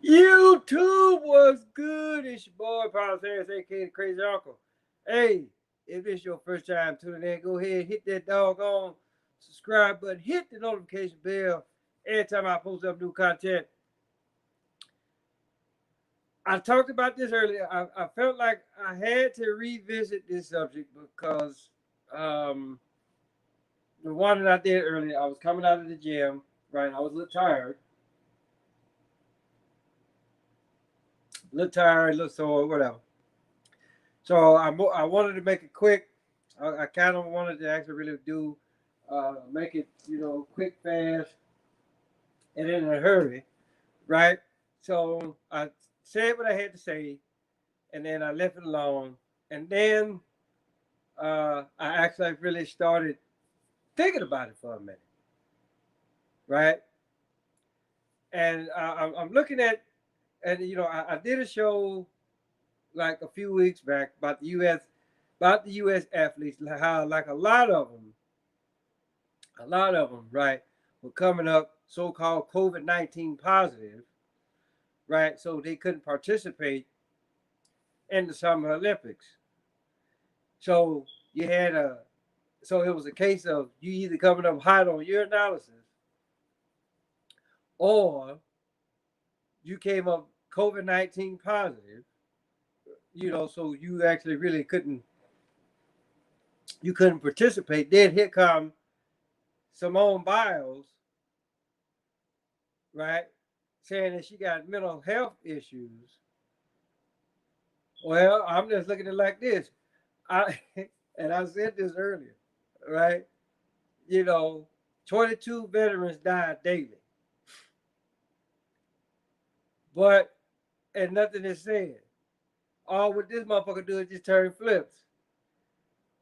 YouTube was good. It's your boy, Paul Harris, aka the Crazy Uncle. Hey, if it's your first time tuning in, go ahead, hit that doggone subscribe button, hit the notification bell every time I post up new content. I talked about this earlier. I felt like I had to revisit this subject because um, the one that I did earlier, I was coming out of the gym, right? I was a little tired, a little sore, whatever. So I wanted to make it quick. I kind of wanted to actually really do make it quick, fast, and in a hurry, right? So I said what I had to say, and then I left it alone, and then I actually really started thinking about it for a minute, right? And I'm looking at, and I did a show like a few weeks back about the U.S. athletes, how like a lot of them, right, were coming up so-called COVID-19 positive, right? So they couldn't participate in the Summer Olympics. So you had so it was a case of you either coming up hot on your analysis or you came up COVID-19 positive, so you actually really couldn't participate. Then here come Simone Biles, right, saying that she got mental health issues. Well, I'm just looking at it like this. I and I said this earlier, right? You know, 22 veterans died daily, but and nothing is said. All what this motherfucker do is just turn flips.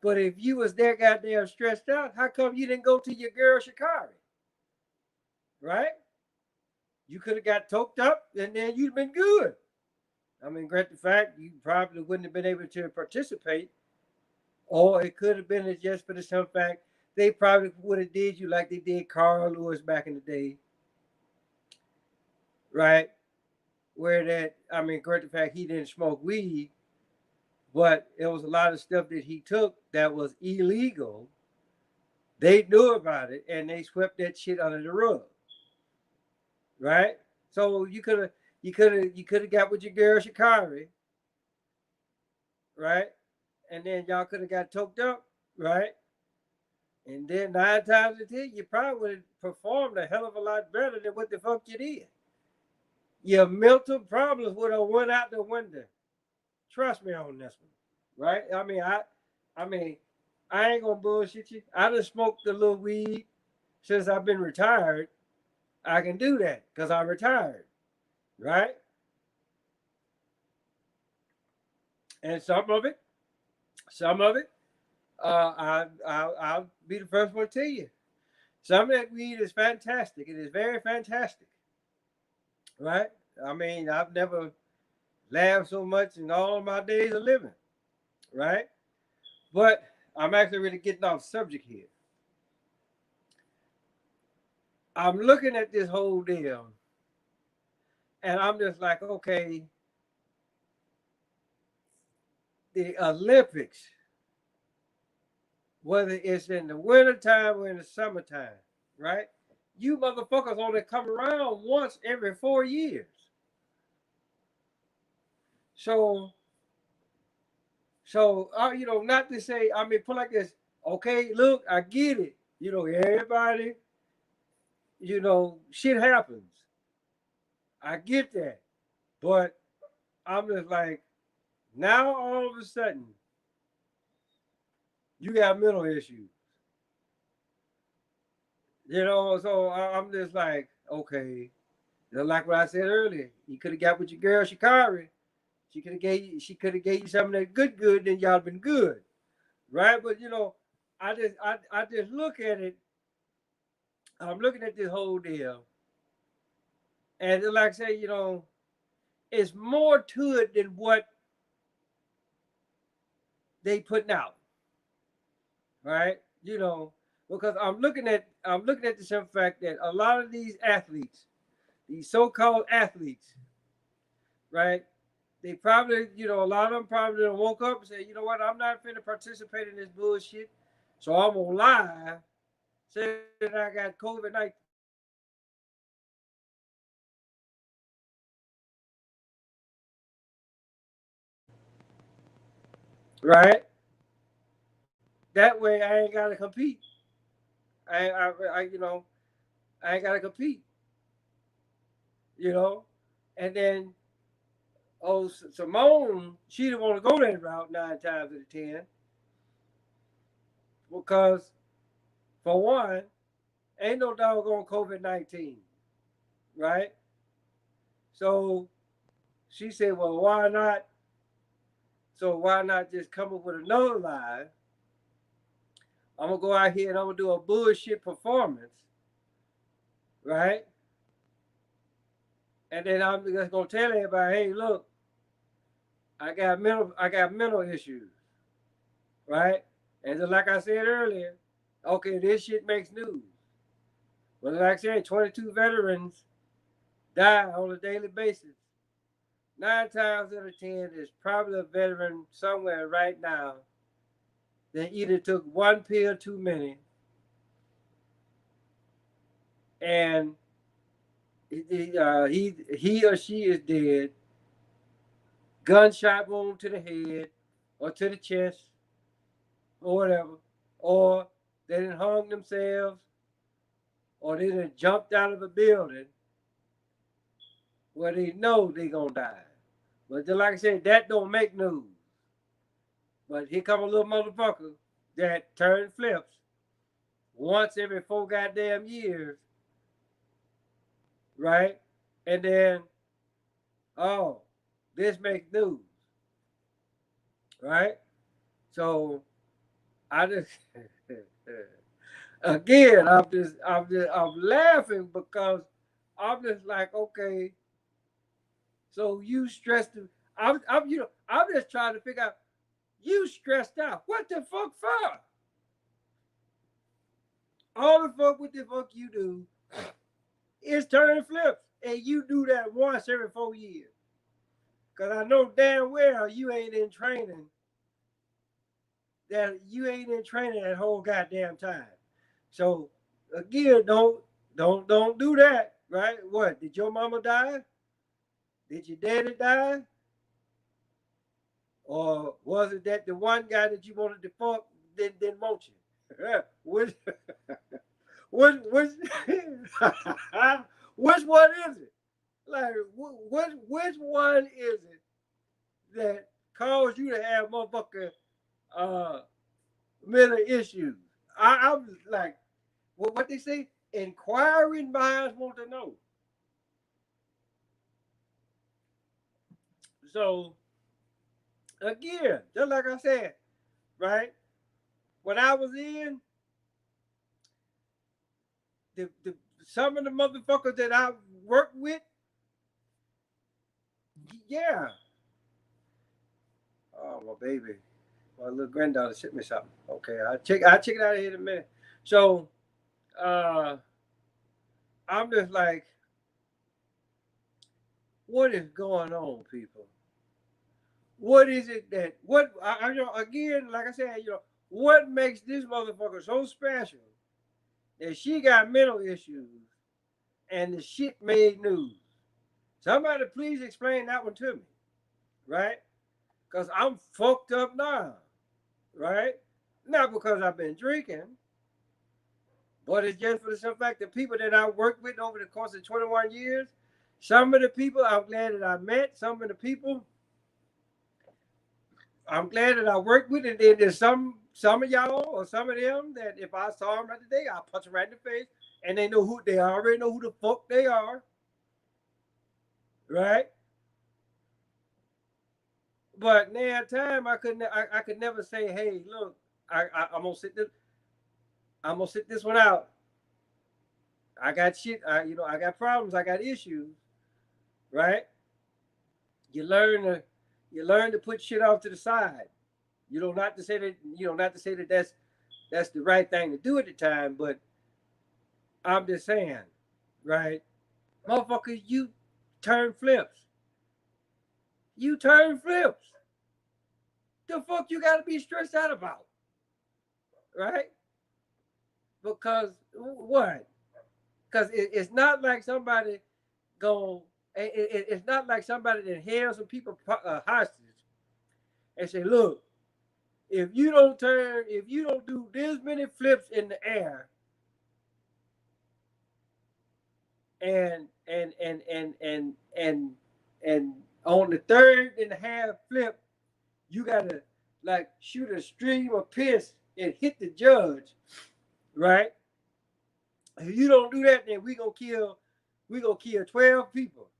But if you was that goddamn stressed out, how come you didn't go to your girl Shikari, right? You could have got toked up, and then you'd been good. I mean, granted the fact you probably wouldn't have been able to participate, or it could have been just for the simple fact they probably would have did you like they did Carl Lewis back in the day, right? Where that I mean, granted the fact he didn't smoke weed, but it was a lot of stuff that he took that was illegal. They knew about it and they swept that shit under the rug, right? So you could have got with your girl Shikari, right? And then y'all could have got toked up, right? And then 9 times out of 10, you probably would have performed a hell of a lot better than what the fuck you did. Your mental problems would have went out the window. Trust me on this one, right? I mean, I ain't gonna bullshit you. I done smoked a little weed since I've been retired. I can do that because I'm retired, right? And some of it, I'll be the first one to tell you. Some of that weed is fantastic. It is very fantastic, right? I mean, I've never laughed so much in all of my days of living, right? But I'm actually really getting off subject here. I'm looking at this whole deal, and I'm just like, okay, the Olympics, whether it's in the wintertime or in the summertime, right? You motherfuckers only come around once every 4 years. So, not to say, I mean, put like this, okay, look, I get it. Everybody, shit happens. I get that. But I'm just like, now all of a sudden, you got mental issues. So I'm just like, okay. Like what I said earlier, you could have got with your girl Shikari. She could have gave you some of that good, then y'all been good. Right? But I just look at it, I'm looking at this whole deal, and like I say, it's more to it than what they putting out. Right? Because I'm looking at the simple fact that a lot of these athletes, these so-called athletes, right? They probably, a lot of them probably done woke up and said, you know what, I'm not finna participate in this bullshit. So I'm gonna lie, say that I got COVID-19. Right? That way I ain't gotta compete. I ain't gotta compete, you know? And then, oh, Simone, she didn't want to go that route 9 times out of 10 because, for one, ain't no doggone COVID-19, right? So she said, well, why not? So why not just come up with another lie? I'm gonna go out here and I'm gonna do a bullshit performance, right? And then I'm just gonna tell everybody, hey, look, I got mental issues, right? And just like I said earlier, okay, this shit makes news. But like I said, 22 veterans die on a daily basis. 9 times out of 10, there's probably a veteran somewhere right now that either took one pill too many and he or she is dead, gunshot wound to the head or to the chest or whatever, or they done hung themselves or they done jumped out of a building where they know they gonna die. But just like I said, that don't make news. But here come a little motherfucker that turn flips once every 4 goddamn years, right? And then, oh, this makes news, right? So I just again, I'm laughing because I'm just like, okay, so you stressed. I'm just trying to figure out. You stressed out. What the fuck for? All the fuck what the fuck you do is turn flips, and you do that once every 4 years. Cause I know damn well you ain't in training. That you ain't in training that whole goddamn time. So again, don't do that, right? What did your mama die? Did your daddy die? Or was it that the one guy that you wanted to fuck didn't want you? which which which one is it? Like which one is it that caused you to have motherfucking uh mental issues? I'm like, what they say? Inquiring minds want to know. So again, just like I said, right? When I was in the some of the motherfuckers that I worked with, yeah. Oh my baby, my little granddaughter sent me something. Okay, I check it out here in a minute. So uh, I'm just like, what is going on, people? What is it that what again? Like I said, what makes this motherfucker so special that she got mental issues and the shit made news? Somebody please explain that one to me, right? Because I'm fucked up now, right? Not because I've been drinking, but it's just for the simple fact that people that I worked with over the course of 21 years, some of the people I'm glad that I met, some of the people I'm glad that I worked with, and then there's some of y'all or some of them that if I saw them right today, I'll punch them right in the face, and they know who they already know who the fuck they are, right? But now time I could never say, hey, look, I'm gonna sit this one out. I got shit. I got problems. I got issues. Right? You learn to you learn to put shit off to the side. Not to say that not to say that that's the right thing to do at the time, but I'm just saying, right? Motherfucker, you turn flips. You turn flips. The fuck you gotta be stressed out about, right? Because what? Because it's not like somebody go. It's not like somebody that held some people hostage and say, "Look, if you don't turn, if you don't do this many flips in the air, and and on the third and a half flip, you gotta like shoot a stream of piss and hit the judge, right? If you don't do that, then we gonna kill 12 people.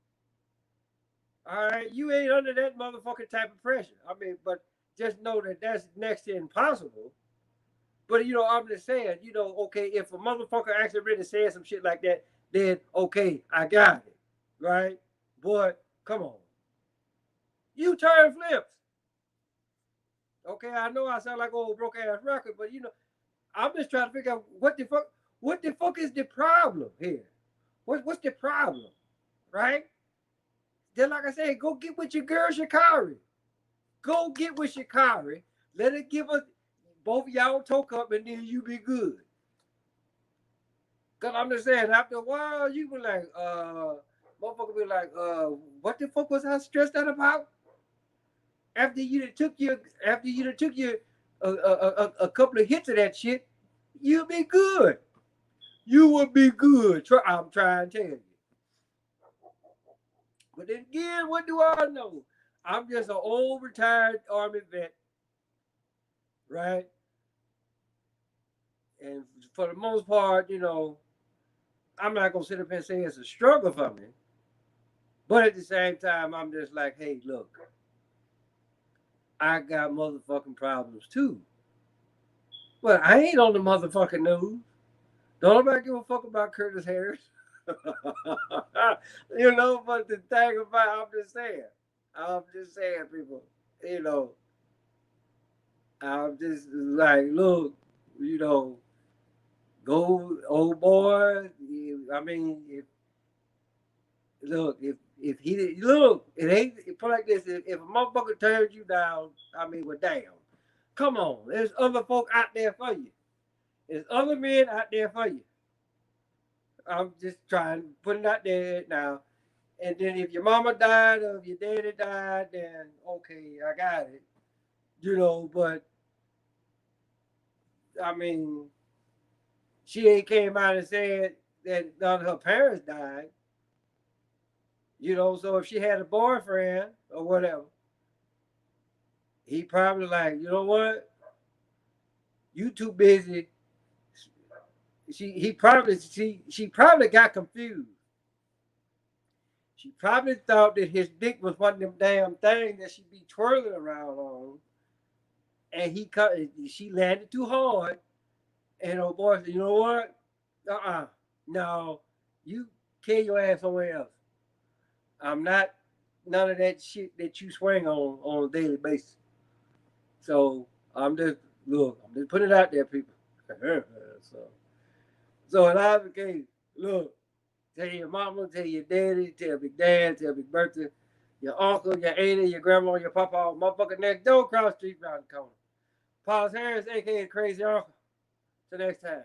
All right, you ain't under that motherfucking type of pressure. I mean, but just know that that's next to impossible. But I'm just saying, okay, if a motherfucker actually really said some shit like that, then okay, I got it, right? But come on, you turn flips. Okay, I know I sound like old broke ass record, but I'm just trying to figure out what the fuck is the problem here? What's the problem, right? Then, like I said, go get with your girl Shakari. Go get with Shakari. Let it give us both of y'all talk up, and then you be good. Cause I'm just saying, after a while, you be like, motherfucker be like, what the fuck was I stressed out about? After you took your a couple of hits of that shit, you'll be good. You will be good. I'm trying to tell you. But then again, what do I know? I'm just an old retired Army vet, right? And for the most part, I'm not gonna sit up and say it's a struggle for me. But at the same time, I'm just like, hey, look, I got motherfucking problems too. But I ain't on the motherfucking news. Don't nobody give a fuck about Curtis Harris. But the thing about I'm just saying, people, you know, I'm just like, look, go, old boy. I mean, if he look, it ain't put like this. If a motherfucker turns you down, I mean, well, damn, come on. There's other folk out there for you. There's other men out there for you. I'm just trying to put it out there now. And then if your mama died or if your daddy died, then okay, I got it. But I mean, she ain't came out and said that none of her parents died. So if she had a boyfriend or whatever, he probably like, you know what? You too busy. She probably got confused. She probably thought that his dick was one of them damn things that she be twirling around on, and she landed too hard. And old boy said, you know what? No, you kill your ass somewhere else. I'm not none of that shit that you swing on a daily basis. So I'm just putting it out there, people. so in either case, look, tell your mama, tell your daddy, tell Big Dad, tell Big Bertha, your uncle, your auntie, your grandma, your papa, motherfucker next door, cross the street, round the corner. Paul's Harris, aka Crazy Uncle. Till next time.